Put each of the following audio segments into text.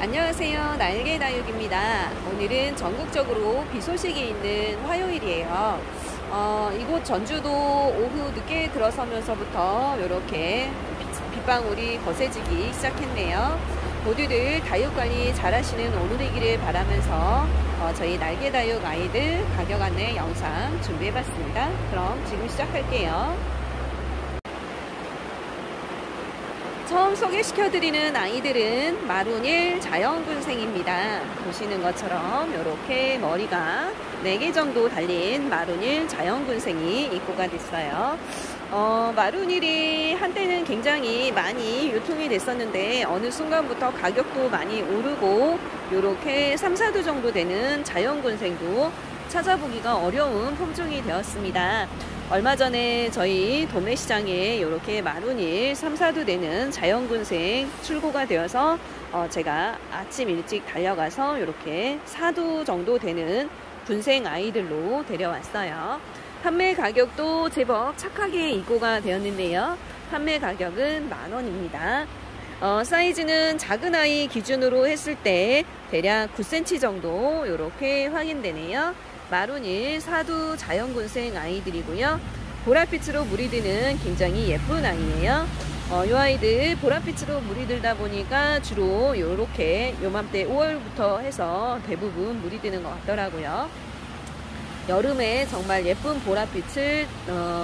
안녕하세요. 날개다육입니다. 오늘은 전국적으로 비 소식이 있는 화요일이에요. 이곳 전주도 오후 늦게 들어서면서부터 이렇게 빗방울이 거세지기 시작했네요. 모두들 다육관리 잘 하시는 오늘이기를 바라면서 저희 날개다육 아이들 가격 안내 영상 준비해봤습니다. 그럼 지금 시작할게요. 처음 소개시켜드리는 아이들은 마룬일 자연군생입니다. 보시는 것처럼 이렇게 머리가 4개 정도 달린 마룬일 자연군생이 입고가 됐어요. 마룬일이 한때는 굉장히 많이 유통이 됐었는데 어느 순간부터 가격도 많이 오르고 이렇게 3, 4두 정도 되는 자연군생도 찾아보기가 어려운 품종이 되었습니다. 얼마 전에 저희 도매시장에 이렇게 마룬일 3, 4두 되는 자연군생 출고가 되어서 제가 아침 일찍 달려가서 이렇게 4두 정도 되는 군생 아이들로 데려왔어요. 판매 가격도 제법 착하게 입고가 되었는데요. 판매 가격은 만원입니다. 사이즈는 작은 아이 기준으로 했을 때 대략 9cm 정도 이렇게 확인되네요. 마룬일 4두 자연군생 아이들이고요. 보랏빛으로 물이 드는 굉장히 예쁜 아이예요. 이 아이들 보랏빛으로 물이 들다 보니까 주로 이렇게 요맘때 5월부터 해서 대부분 물이 드는 것 같더라고요. 여름에 정말 예쁜 보랏빛을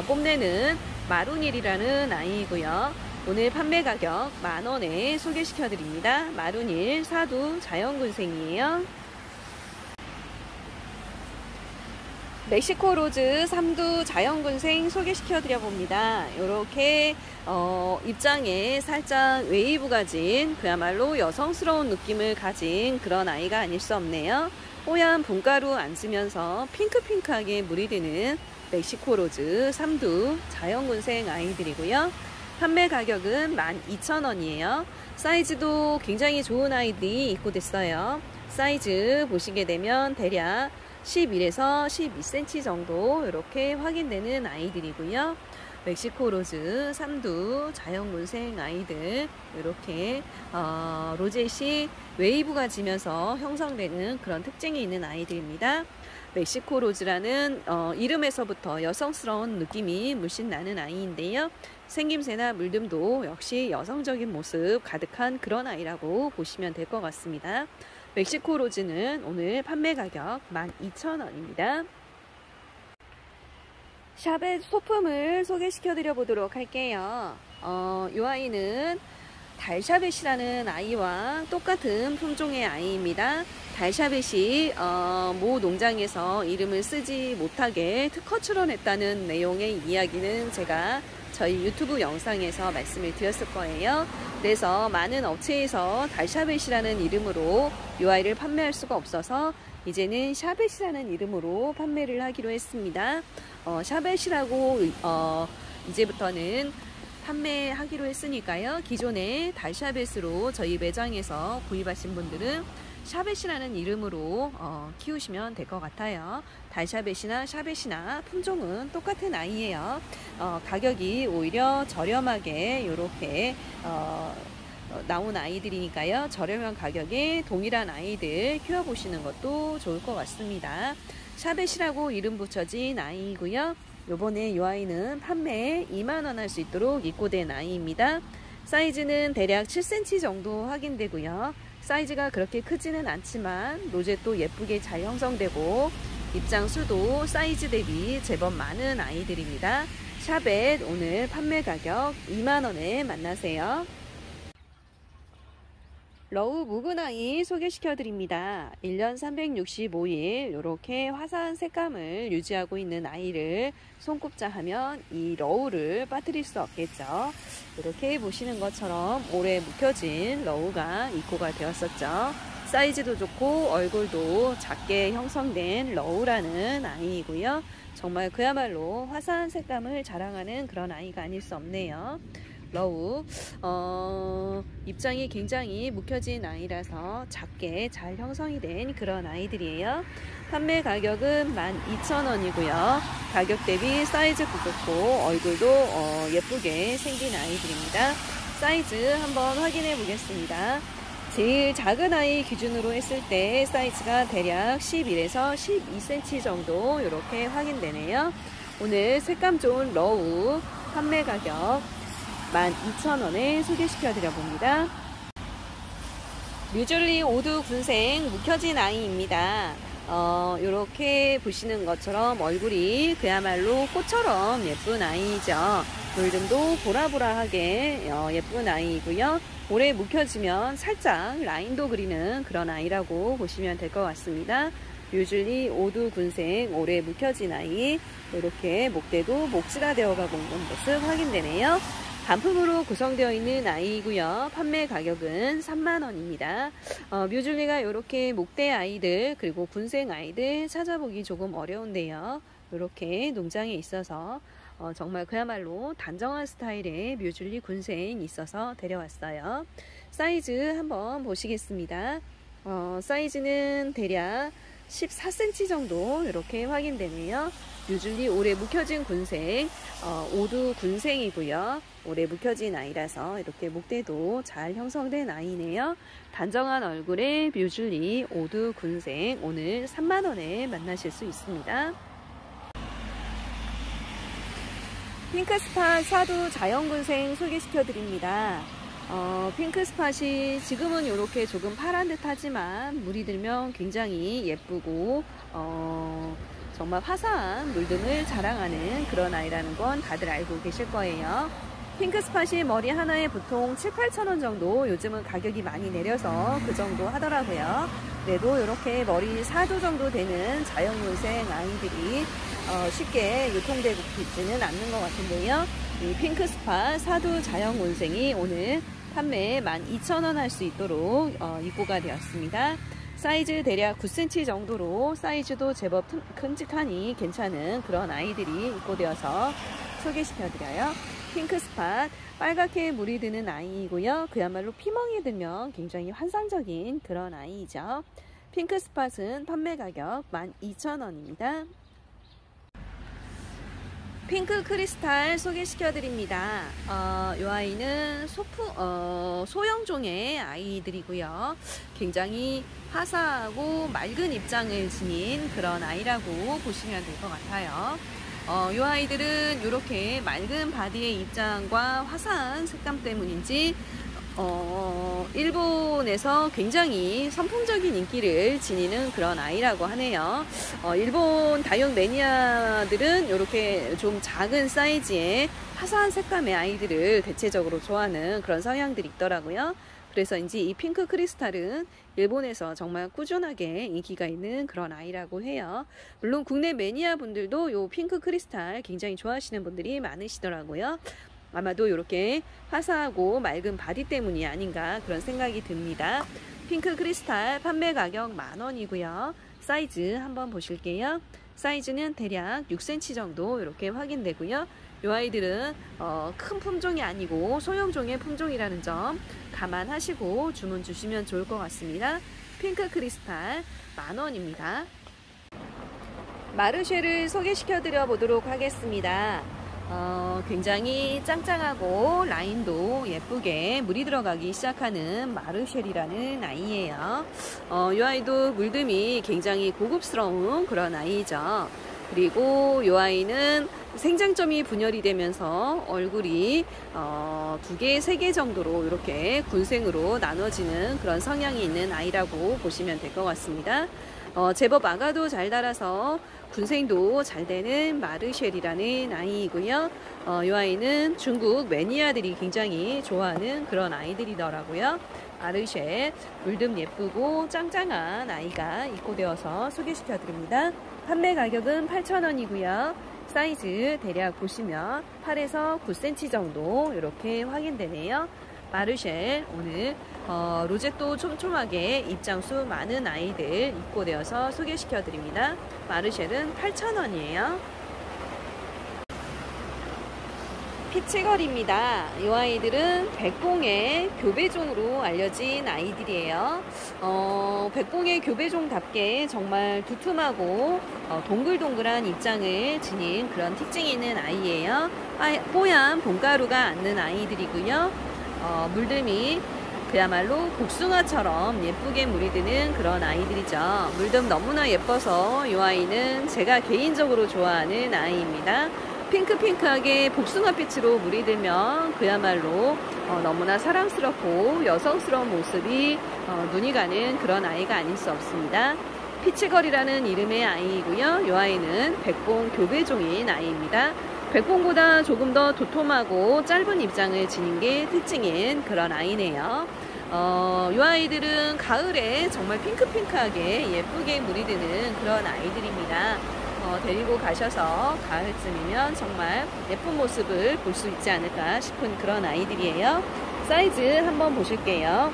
뽐내는 마룬일이라는 아이이고요. 오늘 판매 가격 만원에 소개시켜 드립니다. 마룬일 4두 자연군생이에요. 멕시코 로즈 3두 자연군생 소개시켜 드려 봅니다. 이렇게 입장에 살짝 웨이브 가진 그야말로 여성스러운 느낌을 가진 그런 아이가 아닐 수 없네요. 뽀얀 분가루 앉으면서 핑크핑크하게 물이 드는 멕시코 로즈 3두 자연군생 아이들이고요. 판매 가격은 12,000원이에요. 사이즈도 굉장히 좋은 아이들이 입고됐어요. 사이즈 보시게 되면 대략 11에서 12cm 정도 이렇게 확인되는 아이들이고요. 멕시코 로즈 3두 자연군생 아이들 이렇게 로젯이 웨이브가 지면서 형성되는 그런 특징이 있는 아이들입니다. 멕시코 로즈라는 이름에서부터 여성스러운 느낌이 물씬 나는 아이인데요. 생김새나 물듬도 역시 여성적인 모습 가득한 그런 아이라고 보시면 될 것 같습니다. 멕시코 로즈는 오늘 판매 가격 12,000원입니다. 샵의 소품을 소개시켜 드려 보도록 할게요. 이 아이는 달샤벳이라는 아이와 똑같은 품종의 아이입니다. 달샤벳이 모 농장에서 이름을 쓰지 못하게 특허 출원했다는 내용의 이야기는 제가 저희 유튜브 영상에서 말씀을 드렸을 거예요. 그래서 많은 업체에서 달샤벳이라는 이름으로 이 아이를 판매할 수가 없어서 이제는 샤벳이라는 이름으로 판매를 하기로 했습니다. 샤벳이라고 이제부터는 판매하기로 했으니까요. 기존에 달샤벳으로 저희 매장에서 구입하신 분들은 샤벳이라는 이름으로 키우시면 될 것 같아요. 달샤벳이나 샤벳이나 품종은 똑같은 아이예요. 가격이 오히려 저렴하게 이렇게 나온 아이들이니까요. 저렴한 가격에 동일한 아이들 키워보시는 것도 좋을 것 같습니다. 샤벳이라고 이름 붙여진 아이이고요. 요번에 이 아이는 판매에 2만원 할 수 있도록 입고된 아이입니다. 사이즈는 대략 7cm 정도 확인되고요. 사이즈가 그렇게 크지는 않지만 로젯도 예쁘게 잘 형성되고 입장수도 사이즈 대비 제법 많은 아이들입니다. 샤벳 오늘 판매 가격 2만원에 만나세요. 러우 묵은 아이 소개시켜 드립니다. 1년 365일 이렇게 화사한 색감을 유지하고 있는 아이를 손꼽자 하면 이 러우를 빠뜨릴 수 없겠죠. 이렇게 보시는 것처럼 오래 묵혀진 러우가 입고가 되었었죠. 사이즈도 좋고 얼굴도 작게 형성된 러우라는 아이이고요. 정말 그야말로 화사한 색감을 자랑하는 그런 아이가 아닐 수 없네요. 러우 입장이 굉장히 묵혀진 아이라서 작게 잘 형성이 된 그런 아이들이에요. 판매 가격은 12,000원이고요. 가격 대비 사이즈도 좋고 얼굴도 예쁘게 생긴 아이들입니다. 사이즈 한번 확인해 보겠습니다. 제일 작은 아이 기준으로 했을 때 사이즈가 대략 11에서 12cm 정도 이렇게 확인되네요. 오늘 색감 좋은 러우 판매 가격 12,000원에 소개시켜 드려 봅니다. 뮤즐리 오두 군생 묵혀진 아이입니다. 이렇게 보시는 것처럼 얼굴이 그야말로 꽃처럼 예쁜 아이죠. 물등도 보라보라하게 예쁜 아이이고요. 오래 묵혀지면 살짝 라인도 그리는 그런 아이라고 보시면 될 것 같습니다. 뮤즐리 오두 군생 오래 묵혀진 아이, 이렇게 목대도 목지가 되어가고 있는 모습 확인되네요. 단품으로 구성되어 있는 아이이고요. 판매 가격은 30,000원입니다. 뮤즐리가 이렇게 목대 아이들 그리고 군생 아이들 찾아보기 조금 어려운데요. 이렇게 농장에 있어서 정말 그야말로 단정한 스타일의 뮤즐리 군생이 있어서 데려왔어요. 사이즈 한번 보시겠습니다. 사이즈는 대략 14cm 정도 이렇게 확인되네요. 뮤즐리 오래 묵혀진 군생, 오두 군생이고요. 오래 묵혀진 아이라서 이렇게 목대도 잘 형성된 아이네요. 단정한 얼굴의 뮤즐리 오두 군생, 오늘 30,000원에 만나실 수 있습니다. 핑크스팟 사두 자연군생 소개시켜 드립니다. 핑크스팟이 지금은 이렇게 조금 파란 듯 하지만 물이 들면 굉장히 예쁘고 정말 화사한 물등을 자랑하는 그런 아이라는 건 다들 알고 계실 거예요. 핑크스팟이 머리 하나에 보통 7-8,000원 정도, 요즘은 가격이 많이 내려서 그 정도 하더라고요. 그래도 이렇게 머리 4도 정도 되는 자연군생 아이들이 쉽게 유통되고 있지는 않는 것 같은데요. 이 핑크스팟 사두 자연군생이 오늘 판매 12,000원 할 수 있도록 입고가 되었습니다. 사이즈 대략 9cm 정도로 사이즈도 제법 큼직하니 괜찮은 그런 아이들이 입고되어서 소개시켜드려요. 핑크스팟 빨갛게 물이 드는 아이이고요. 그야말로 피멍이 들면 굉장히 환상적인 그런 아이이죠. 핑크스팟은 판매 가격 12,000원입니다. 핑크 크리스탈 소개시켜 드립니다. 이 아이는 소형종의 아이들이고요. 굉장히 화사하고 맑은 입장을 지닌 그런 아이라고 보시면 될 것 같아요. 이 아이들은 이렇게 맑은 바디의 입장과 화사한 색감 때문인지 일본에서 굉장히 선풍적인 인기를 지니는 그런 아이라고 하네요. 일본 다육 매니아들은 이렇게 좀 작은 사이즈의 화사한 색감의 아이들을 대체적으로 좋아하는 그런 성향들이 있더라고요. 그래서인지 이 핑크 크리스탈은 일본에서 정말 꾸준하게 인기가 있는 그런 아이라고 해요. 물론 국내 매니아 분들도 이 핑크 크리스탈 굉장히 좋아하시는 분들이 많으시더라고요. 아마도 이렇게 화사하고 맑은 바디 때문이 아닌가 그런 생각이 듭니다. 핑크 크리스탈 판매 가격 10,000원이고요. 사이즈 한번 보실게요. 사이즈는 대략 6cm 정도 이렇게 확인되고요. 이 아이들은 큰 품종이 아니고 소형종의 품종이라는 점 감안하시고 주문 주시면 좋을 것 같습니다. 핑크 크리스탈 10,000원입니다. 마르쉐를 소개시켜 드려 보도록 하겠습니다. 굉장히 짱짱하고 라인도 예쁘게 물이 들어가기 시작하는 마르쉘이라는 아이예요. 이 아이도 물듬이 굉장히 고급스러운 그런 아이죠. 그리고 이 아이는 생장점이 분열이 되면서 얼굴이 2개, 3개 정도로 이렇게 군생으로 나눠지는 그런 성향이 있는 아이라고 보시면 될 것 같습니다. 제법 아가도 잘 달아서 군생도 잘 되는 마르쉘이라는 아이이고요. 이 아이는 중국 매니아들이 굉장히 좋아하는 그런 아이들이더라고요. 마르쉘, 물듬 예쁘고 짱짱한 아이가 입고되어서 소개시켜 드립니다. 판매 가격은 8,000원이고요. 사이즈 대략 보시면 8에서 9cm 정도 이렇게 확인되네요. 마르쉘 오늘 로제또 촘촘하게 입장수 많은 아이들 입고되어서 소개시켜 드립니다. 마르쉘은 8,000원이에요. 피치걸입니다. 이 아이들은 백봉의 교배종으로 알려진 아이들이에요. 백봉의 교배종답게 정말 두툼하고 동글동글한 입장을 지닌 그런 특징이 있는 아이예요. 뽀얀 봄가루가 앉는 아이들이고요. 물듬이 그야말로 복숭아처럼 예쁘게 물이 드는 그런 아이들이죠. 물듬 너무나 예뻐서 이 아이는 제가 개인적으로 좋아하는 아이입니다. 핑크핑크하게 복숭아빛으로 물이 들면 그야말로 너무나 사랑스럽고 여성스러운 모습이 눈이 가는 그런 아이가 아닐 수 없습니다. 피치걸이라는 이름의 아이이고요. 이 아이는 백봉 교배종인 아이입니다. 백봉보다 조금 더 도톰하고 짧은 입장을 지닌 게 특징인 그런 아이네요. 이 아이들은 가을에 정말 핑크핑크하게 예쁘게 물이 드는 그런 아이들입니다. 데리고 가셔서 가을쯤이면 정말 예쁜 모습을 볼 수 있지 않을까 싶은 그런 아이들이에요. 사이즈 한번 보실게요.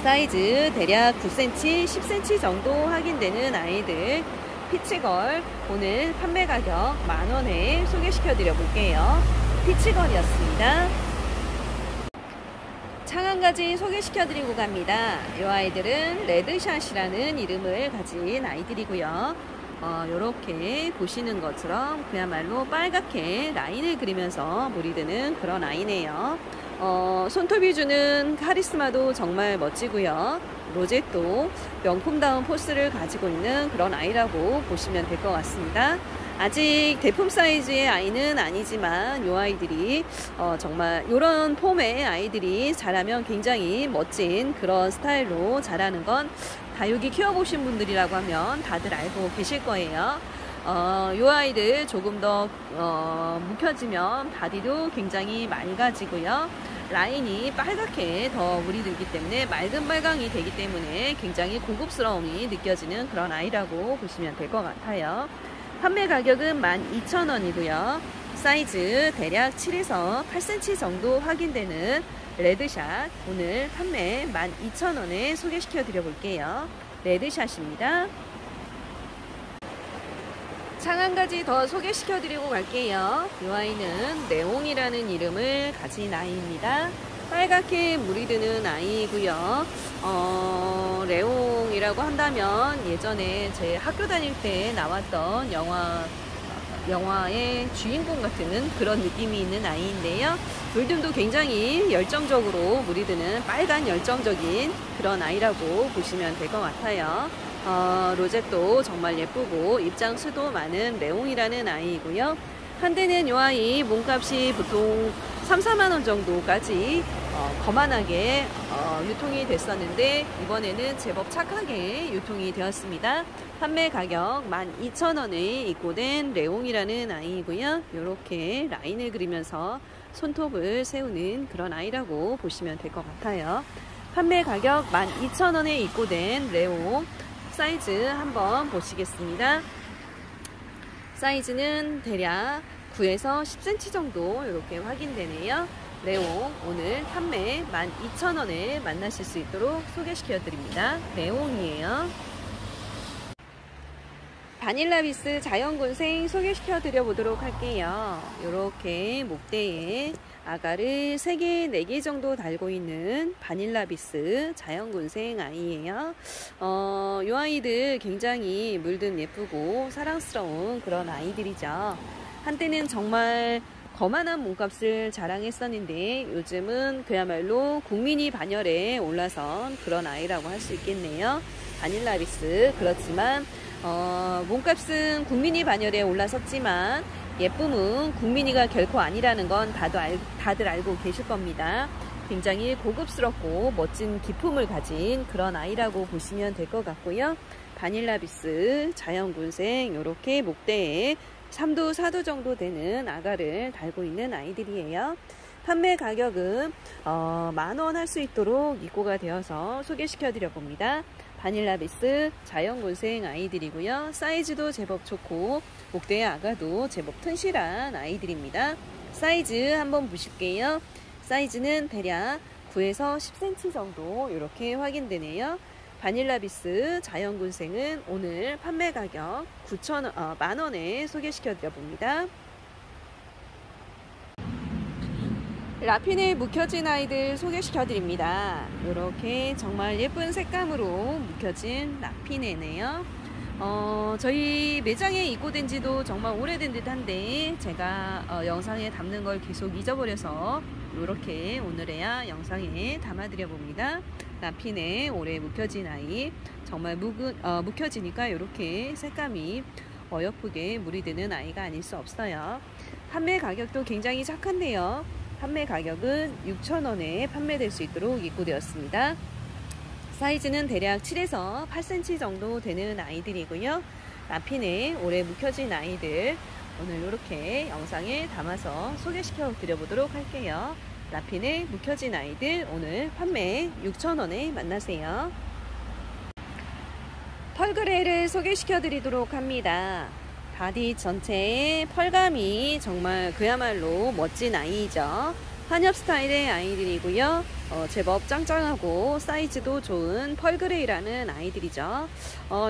사이즈 대략 9cm, 10cm 정도 확인되는 아이들 피치걸 오늘 판매 가격 만원에 소개시켜 드려 볼게요. 피치걸이었습니다. 창한가지 소개시켜 드리고 갑니다. 이 아이들은 레드샷이라는 이름을 가진 아이들이고요. 이렇게 보시는 것처럼 그야말로 빨갛게 라인을 그리면서 물이 드는 그런 아이네요. 손톱이 주는 카리스마도 정말 멋지고요. 로제또 명품다운 포스를 가지고 있는 그런 아이라고 보시면 될 것 같습니다. 아직 대품 사이즈의 아이는 아니지만 이 아이들이 정말 이런 폼의 아이들이 자라면 굉장히 멋진 그런 스타일로 자라는 건 다육이 키워보신 분들이라고 하면 다들 알고 계실 거예요. 이 아이들 조금 더 묵혀지면 바디도 굉장히 맑아지고요. 라인이 빨갛게 더 물이 들기 때문에 맑은 빨강이 되기 때문에 굉장히 고급스러움이 느껴지는 그런 아이라고 보시면 될 것 같아요. 판매 가격은 12,000원이고요. 사이즈 대략 7에서 8cm 정도 확인되는 레드샷 오늘 판매 12,000원에 소개시켜 드려 볼게요. 레드샷입니다. 창 한 가지 더 소개시켜 드리고 갈게요. 이 아이는 네옹이라는 이름을 가진 아이입니다. 빨갛게 물이 드는 아이이고요. 레옹이라고 한다면 예전에 제 학교 다닐 때 나왔던 영화의 주인공 같은 그런 느낌이 있는 아이인데요. 물듬도 굉장히 열정적으로 물이 드는 빨간 열정적인 그런 아이라고 보시면 될 것 같아요. 로제도 정말 예쁘고 입장수도 많은 레옹이라는 아이이고요. 한때는 이 아이 몸값이 보통 3, 4만원 정도까지 거만하게 유통이 됐었는데 이번에는 제법 착하게 유통이 되었습니다. 판매 가격 12,000원에 입고된 레옹이라는 아이이고요. 이렇게 라인을 그리면서 손톱을 세우는 그런 아이라고 보시면 될 것 같아요. 판매 가격 12,000원에 입고된 레옹 사이즈 한번 보시겠습니다. 사이즈는 대략 9에서 10cm 정도 이렇게 확인되네요. 레옹 오늘 판매 12,000원에 만나실 수 있도록 소개시켜 드립니다. 레옹이에요. 바닐라비스 자연군생 소개시켜 드려 보도록 할게요. 이렇게 목대에 아가를 3개, 4개 정도 달고 있는 바닐라비스 자연군생 아이예요. 이 아이들 굉장히 물든 예쁘고 사랑스러운 그런 아이들이죠. 한때는 정말 거만한 몸값을 자랑했었는데 요즘은 그야말로 국민이 반열에 올라선 그런 아이라고 할 수 있겠네요. 바닐라비스 그렇지만 몸값은 국민이 반열에 올라섰지만 예쁨은 국민이가 결코 아니라는 건 다들 알고 계실 겁니다. 굉장히 고급스럽고 멋진 기품을 가진 그런 아이라고 보시면 될 것 같고요. 바닐라비스 자연군생 이렇게 목대에 3도 4도 정도 되는 아가를 달고 있는 아이들이에요. 판매 가격은 만원 할 수 있도록 입고가 되어서 소개시켜 드려 봅니다. 바닐라비스 자연군생 아이들이고요. 사이즈도 제법 좋고 목대의 아가도 제법 튼실한 아이들입니다. 사이즈 한번 보실게요. 사이즈는 대략 9에서 10cm 정도 이렇게 확인되네요. 바닐라비스 자연군생은 오늘 판매 가격 만원에 소개시켜 드려 봅니다. 라핀에 묵혀진 아이들 소개시켜 드립니다. 이렇게 정말 예쁜 색감으로 묵혀진 라핀에네요. 저희 매장에 입고된 지도 정말 오래된 듯 한데 제가 영상에 담는 걸 계속 잊어버려서 이렇게 오늘에야 영상에 담아드려 봅니다. 라핀에 오래 묵혀진 아이, 정말 묵혀지니까 이렇게 색감이 어여쁘게 물이 드는 아이가 아닐 수 없어요. 판매 가격도 굉장히 착한데요. 판매 가격은 6,000원에 판매될 수 있도록 입고되었습니다. 사이즈는 대략 7에서 8cm 정도 되는 아이들이고요. 라핀에 오래 묵혀진 아이들, 오늘 이렇게 영상에 담아서 소개시켜 드려보도록 할게요. 라핀에 묵혀진 아이들 오늘 판매 6,000원에 만나세요. 펄그레이를 소개시켜 드리도록 합니다. 바디 전체에 펄감이 정말 그야말로 멋진 아이죠. 한엽 스타일의 아이들이고요. 제법 짱짱하고 사이즈도 좋은 펄그레이라는 아이들이죠.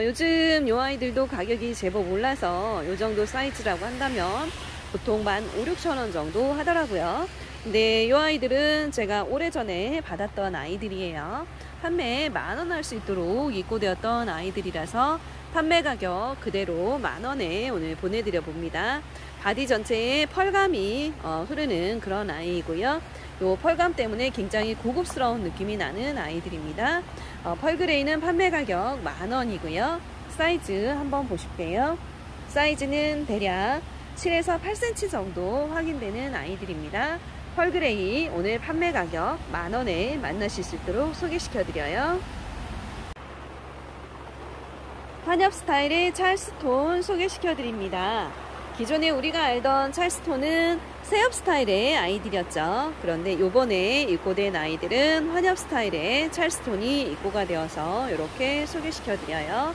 요즘 요 아이들도 가격이 제법 올라서 요 정도 사이즈라고 한다면 보통 15,000~16,000원 정도 하더라고요. 근데 요 아이들은 제가 오래전에 받았던 아이들이에요. 판매 10,000원 할 수 있도록 입고되었던 아이들이라서 판매 가격 그대로 10,000원에 오늘 보내드려 봅니다. 바디 전체에 펄감이 흐르는 그런 아이이고요. 요 펄감 때문에 굉장히 고급스러운 느낌이 나는 아이들입니다. 펄그레이는 판매 가격 10,000원이고요. 사이즈 한번 보실게요. 사이즈는 대략 7에서 8cm 정도 확인되는 아이들입니다. 펄그레이 오늘 판매 가격 10,000원에 만나실 수 있도록 소개시켜 드려요. 한엽 스타일의 찰스톤 소개시켜 드립니다. 기존에 우리가 알던 찰스톤은 새엽 스타일의 아이들이었죠. 그런데 요번에 입고된 아이들은 환엽 스타일의 찰스톤이 입고가 되어서 이렇게 소개시켜 드려요.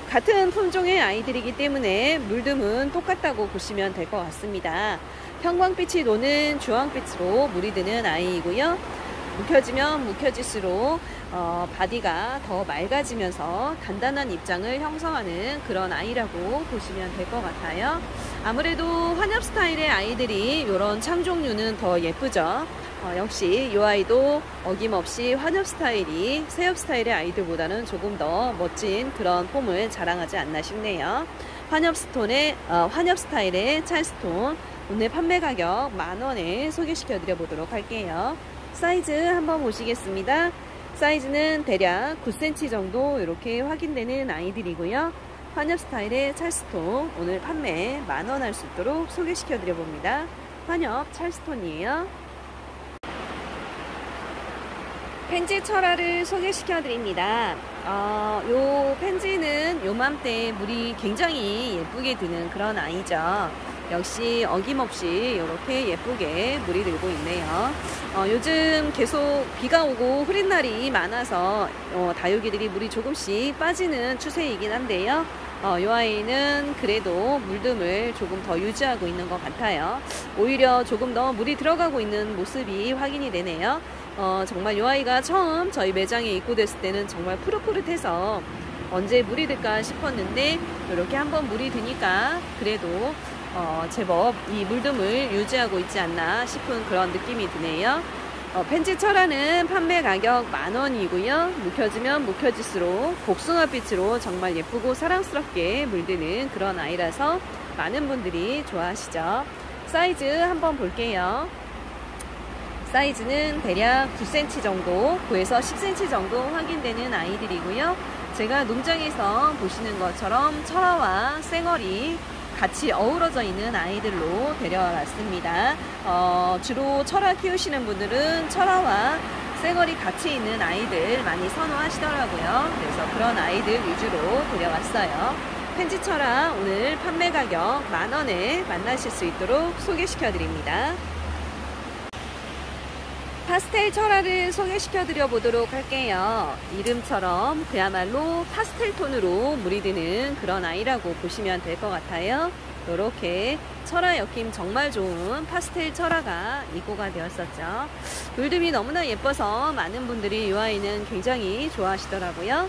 같은 품종의 아이들이기 때문에 물듬은 똑같다고 보시면 될 것 같습니다. 형광빛이 도는 주황빛으로 물이 드는 아이이고요. 묵혀지면 묵혀질수록 바디가 더 맑아지면서 단단한 입장을 형성하는 그런 아이라고 보시면 될 것 같아요. 아무래도 환엽 스타일의 아이들이 이런 창종류는 더 예쁘죠. 역시 이 아이도 어김없이 환엽 스타일이 새엽 스타일의 아이들보다는 조금 더 멋진 그런 폼을 자랑하지 않나 싶네요. 환엽 스타일의 찰스톤 오늘 판매 가격 10,000원에 소개시켜 드려 보도록 할게요. 사이즈 한번 보시겠습니다. 사이즈는 대략 9cm 정도 이렇게 확인되는 아이들이고요. 환엽 스타일의 찰스톤 오늘 판매 10,000원 할 수 있도록 소개시켜 드려 봅니다. 환엽 찰스톤이에요. 펜지 철화를 소개시켜 드립니다. 요 펜지는 요맘때 물이 굉장히 예쁘게 드는 그런 아이죠. 역시 어김없이 이렇게 예쁘게 물이 들고 있네요. 요즘 계속 비가 오고 흐린 날이 많아서 다육이들이 물이 조금씩 빠지는 추세이긴 한데요. 이 아이는 그래도 물듬을 조금 더 유지하고 있는 것 같아요. 오히려 조금 더 물이 들어가고 있는 모습이 확인이 되네요. 정말 이 아이가 처음 저희 매장에 입고됐을 때는 정말 푸릇푸릇해서 언제 물이 들까 싶었는데 이렇게 한번 물이 드니까 그래도 제법 이 물듬을 유지하고 있지 않나 싶은 그런 느낌이 드네요. 펜지 철화는 판매 가격 10,000원이고요. 묵혀지면 묵혀질수록 복숭아빛으로 정말 예쁘고 사랑스럽게 물드는 그런 아이라서 많은 분들이 좋아하시죠. 사이즈 한번 볼게요. 사이즈는 대략 9cm 정도, 9에서 10cm 정도 확인되는 아이들이고요. 제가 농장에서 보시는 것처럼 철화와 쌩얼이 같이 어우러져 있는 아이들로 데려왔습니다. 주로 철화 키우시는 분들은 철화와 쌩얼이 같이 있는 아이들 많이 선호하시더라고요. 그래서 그런 아이들 위주로 데려왔어요. 펜지 철화 오늘 판매 가격 10,000원에 만나실 수 있도록 소개시켜 드립니다. 파스텔 철화를 소개시켜 드려 보도록 할게요. 이름처럼 그야말로 파스텔 톤으로 물이 드는 그런 아이라고 보시면 될 것 같아요. 이렇게 철화 엮임 정말 좋은 파스텔 철화가 입고가 되었었죠. 물듬이 너무나 예뻐서 많은 분들이 이 아이는 굉장히 좋아하시더라고요.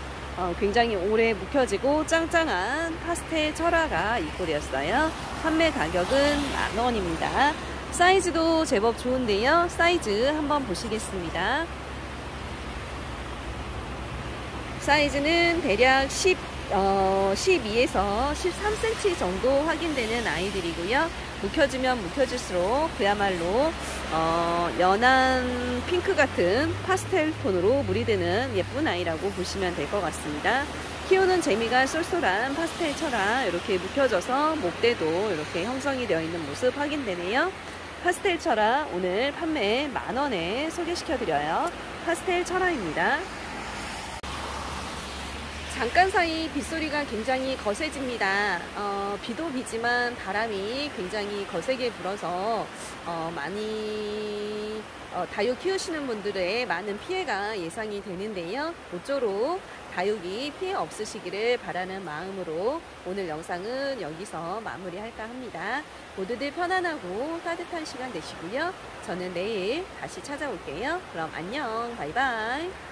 굉장히 오래 묵혀지고 짱짱한 파스텔 철화가 입고되었어요. 판매 가격은 10,000원입니다. 사이즈도 제법 좋은데요. 사이즈 한번 보시겠습니다. 사이즈는 대략 12에서 13cm 정도 확인되는 아이들이고요. 묵혀지면 묵혀질수록 그야말로 연한 핑크 같은 파스텔 톤으로 물이 드는 예쁜 아이라고 보시면 될 것 같습니다. 키우는 재미가 쏠쏠한 파스텔 철화, 이렇게 묵혀져서 목대도 이렇게 형성이 되어 있는 모습 확인되네요. 파스텔 철화 오늘 판매 10,000원에 소개시켜 드려요. 파스텔 철화입니다. 잠깐 사이 빗소리가 굉장히 거세집니다. 비도 비지만 바람이 굉장히 거세게 불어서 많이 다육 키우시는 분들의 많은 피해가 예상이 되는데요. 모쪼록 다육이 피해 없으시기를 바라는 마음으로 오늘 영상은 여기서 마무리할까 합니다. 모두들 편안하고 따뜻한 시간 되시고요. 저는 내일 다시 찾아올게요. 그럼 안녕, 바이바이.